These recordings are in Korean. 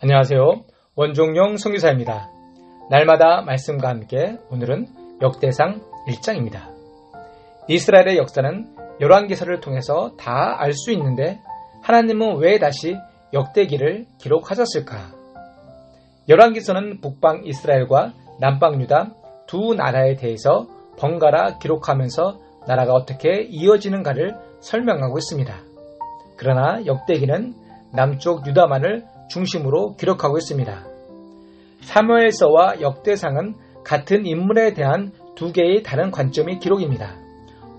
안녕하세요. 원종용 선교사입니다. 날마다 말씀과 함께 오늘은 역대상 1장입니다. 이스라엘의 역사는 열왕기서를 통해서 다 알 수 있는데 하나님은 왜 다시 역대기를 기록하셨을까? 열왕기서는 북방 이스라엘과 남방 유다 두 나라에 대해서 번갈아 기록하면서 나라가 어떻게 이어지는가를 설명하고 있습니다. 그러나 역대기는 남쪽 유다만을 중심으로 기록하고 있습니다. 사무엘서와 역대상은 같은 인물에 대한 두 개의 다른 관점의 기록입니다.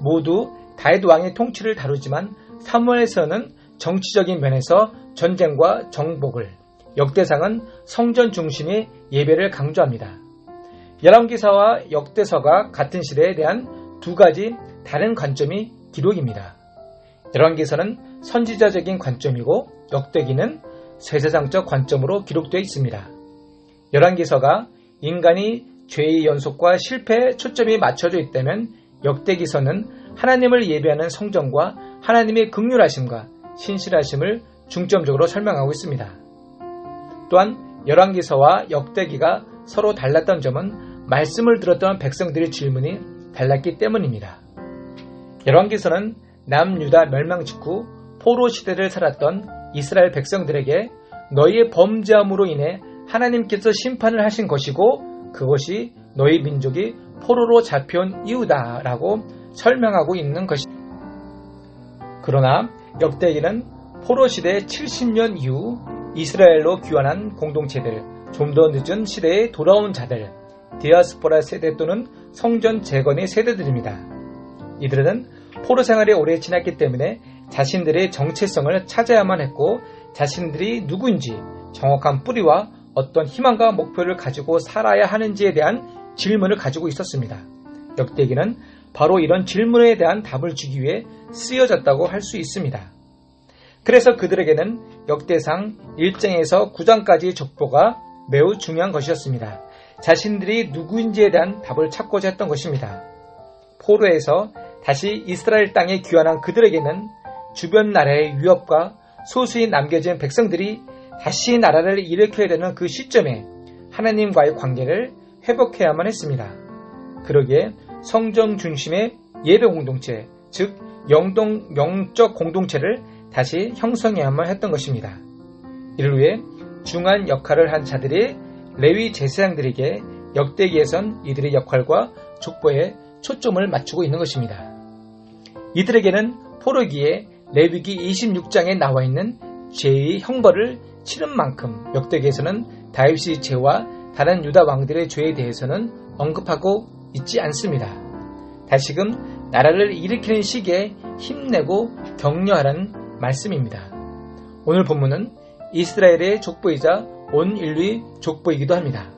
모두 다윗 왕의 통치를 다루지만 사무엘서는 정치적인 면에서 전쟁과 정복을, 역대상은 성전 중심의 예배를 강조합니다. 열왕기서와 역대서가 같은 시대에 대한 두 가지 다른 관점의 기록입니다. 열왕기서는 선지자적인 관점이고 역대기는 세세상적 관점으로 기록되어 있습니다. 열왕기서가 인간이 죄의 연속과 실패에 초점이 맞춰져 있다면 역대기서는 하나님을 예배하는 성전과 하나님의 긍휼하심과 신실하심을 중점적으로 설명하고 있습니다. 또한 열왕기서와 역대기가 서로 달랐던 점은 말씀을 들었던 백성들의 질문이 달랐기 때문입니다. 열왕기서는 남유다 멸망 직후 포로 시대를 살았던 이스라엘 백성들에게 너희의 범죄함으로 인해 하나님께서 심판을 하신 것이고 그것이 너희 민족이 포로로 잡혀온 이유다라고 설명하고 있는 것입니다. 그러나 역대기는 포로 시대 70년 이후 이스라엘로 귀환한 공동체들, 좀 더 늦은 시대에 돌아온 자들, 디아스포라 세대 또는 성전 재건의 세대들입니다. 이들은 포로 생활에 오래 지났기 때문에 자신들의 정체성을 찾아야만 했고 자신들이 누구인지 정확한 뿌리와 어떤 희망과 목표를 가지고 살아야 하는지에 대한 질문을 가지고 있었습니다. 역대기는 바로 이런 질문에 대한 답을 주기 위해 쓰여졌다고 할 수 있습니다. 그래서 그들에게는 역대상 1장에서 9장까지의 족보가 매우 중요한 것이었습니다. 자신들이 누구인지에 대한 답을 찾고자 했던 것입니다. 포로에서 다시 이스라엘 땅에 귀환한 그들에게는 주변 나라의 위협과 소수에 남겨진 백성들이 다시 나라를 일으켜야 되는 그 시점에 하나님과의 관계를 회복해야만 했습니다. 그러기에 성전 중심의 예배 공동체, 즉 영적 공동체를 다시 형성해야만 했던 것입니다. 이를 위해 중요한 역할을 한 자들이 레위 제사장들에게 역대기에선 이들의 역할과 족보에 초점을 맞추고 있는 것입니다. 이들에게는 포로기에 레위기 26장에 나와 있는 죄의 형벌을 치른 만큼 역대기에서는 다윗의 죄와 다른 유다 왕들의 죄에 대해서는 언급하고 있지 않습니다. 다시금 나라를 일으키는 시기에 힘내고 격려하라는 말씀입니다. 오늘 본문은 이스라엘의 족보이자 온 인류의 족보이기도 합니다.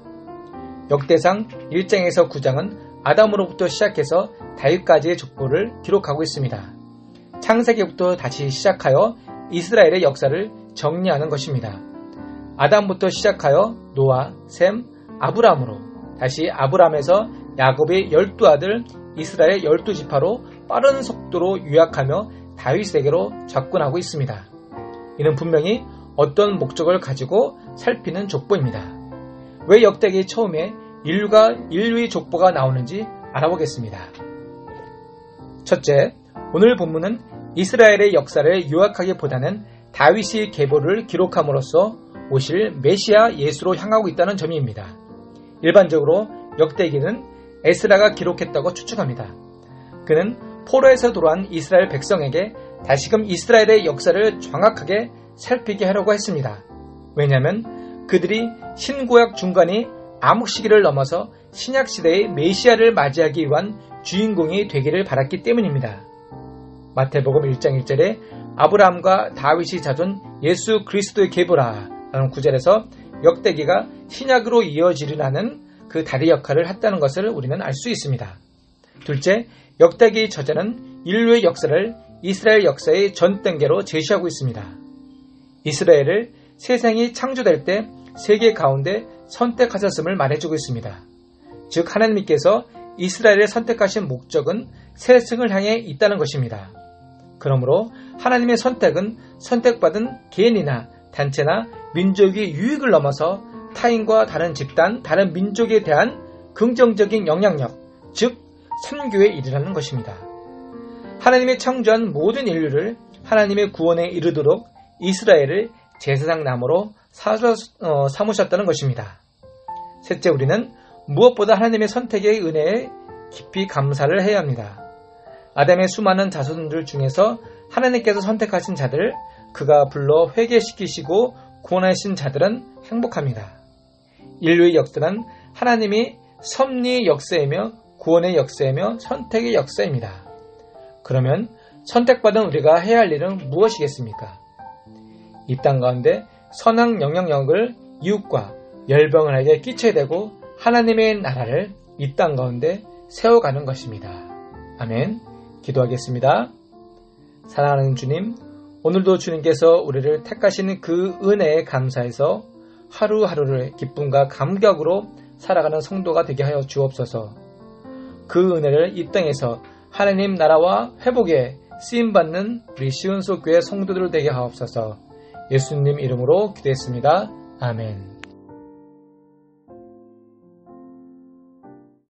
역대상 1장에서 9장은 아담으로부터 시작해서 다윗까지의 족보를 기록하고 있습니다. 창세기부터 다시 시작하여 이스라엘의 역사를 정리하는 것입니다. 아담부터 시작하여 노아, 셈, 아브람으로 다시 아브람에서 야곱의 12아들 이스라엘 12지파로 빠른 속도로 유약하며 다윗에게로 접근하고 있습니다. 이는 분명히 어떤 목적을 가지고 살피는 족보입니다. 왜 역대기 처음에 인류의 족보가 나오는지 알아보겠습니다. 첫째, 오늘 본문은 이스라엘의 역사를 요약하기보다는 다윗의 계보를 기록함으로써 오실 메시아 예수로 향하고 있다는 점입니다. 일반적으로 역대기는 에스라가 기록했다고 추측합니다. 그는 포로에서 돌아온 이스라엘 백성에게 다시금 이스라엘의 역사를 정확하게 살피게 하려고 했습니다. 왜냐하면 그들이 신구약 중간에 암흑 시기를 넘어서 신약 시대의 메시아를 맞이하기 위한 주인공이 되기를 바랐기 때문입니다. 마태복음 1장 1절에 아브라함과 다윗이 자존 예수 그리스도의 계보라 라는 구절에서 역대기가 신약으로 이어지리라는 그 다리 역할을 했다는 것을 우리는 알 수 있습니다. 둘째, 역대기의 저자는 인류의 역사를 이스라엘 역사의 전단계로 제시하고 있습니다. 이스라엘을 세상이 창조될 때 세계 가운데 선택하셨음을 말해주고 있습니다. 즉 하나님께서 이스라엘을 선택하신 목적은 세승을 향해 있다는 것입니다. 그러므로 하나님의 선택은 선택받은 개인이나 단체나 민족의 유익을 넘어서 타인과 다른 집단, 다른 민족에 대한 긍정적인 영향력, 즉 선교의 일이라는 것입니다. 하나님의 창조한 모든 인류를 하나님의 구원에 이르도록 이스라엘을 제사장 나무로 삼으셨다는 것입니다. 셋째, 우리는 무엇보다 하나님의 선택의 은혜에 깊이 감사를 해야 합니다. 아담의 수많은 자손들 중에서 하나님께서 선택하신 자들, 그가 불러 회개시키시고 구원하신 자들은 행복합니다. 인류의 역사는 하나님이 섭리의 역사이며 구원의 역사이며 선택의 역사입니다. 그러면 선택받은 우리가 해야 할 일은 무엇이겠습니까? 이 땅 가운데 선한 영향력을 이웃과 열방을에게 끼쳐야 되고 하나님의 나라를 이 땅 가운데 세워가는 것입니다. 아멘. 기도하겠습니다. 사랑하는 주님, 오늘도 주님께서 우리를 택하시는 그 은혜에 감사해서 하루하루를 기쁨과 감격으로 살아가는 성도가 되게 하여 주옵소서. 그 은혜를 이 땅에서 하나님 나라와 회복에 쓰임받는 우리 시온소 교회 성도들 되게 하옵소서. 예수님 이름으로 기도했습니다. 아멘.